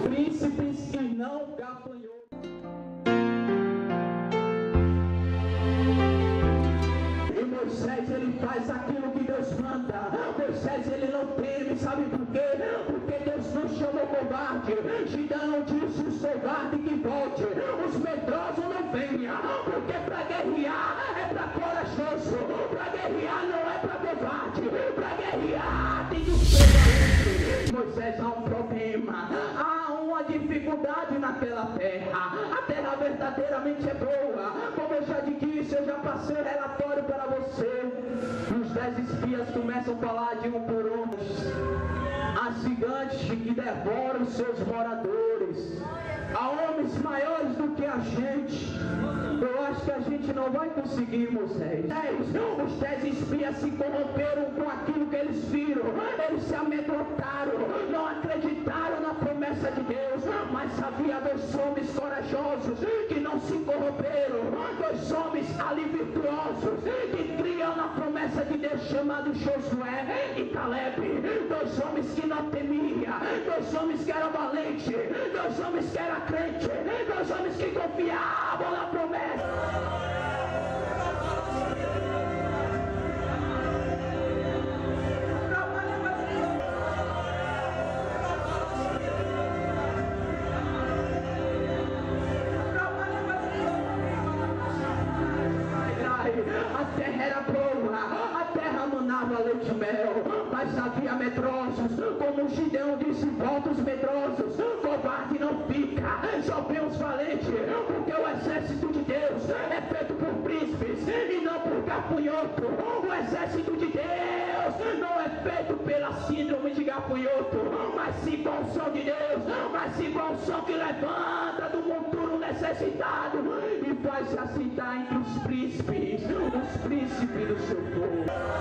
príncipes e não gafanhotos. E Moisés, ele faz aquilo que Deus manda. Moisés, ele não teme, sabe por quê? Porque Deus não chamou covarde. Gideão disse: o covarde que volte, os medrosos não venham, porque para guerrear é para corajoso, para guerrear não é para covarde, para guerrear tem que ser valente. Moisés, há um problema, há uma dificuldade naquela terra. A terra verdadeiramente é boa, como eu já disse, eu já passei o relatório para você. Os 10 espias começam a falar de um por um. Há gigantes que devoram os seus moradores, há homens maiores do que a gente. Eu acho que a gente não vai conseguir, Moisés. Os 10 espias se corromperam com aquilo que eles viram. Eles se amedrontaram, não acreditaram na promessa de Deus. Mas havia 2 homens corajosos que não se corromperam, 2 homens ali virtuosos que criam na promessa de Deus, chamados Josué e Caleb. 2 homens que não temiam, 2 homens que eram valentes, 2 homens que eram crentes, 2 homens que confiavam na promessa. A terra era boa, a terra manava leite e mel, mas havia medrosos, como Gideão disse: volta os medrosos, covarde não fica, só vem os valentes, porque o exército de Deus é feito por príncipes e não por gafanhoto. O exército de Deus não é feito pela síndrome de gafanhoto, mas sim com a unção de Deus, mas sim com a unção que levanta do monturo necessitado e faz se assentar entre os príncipes do seu povo.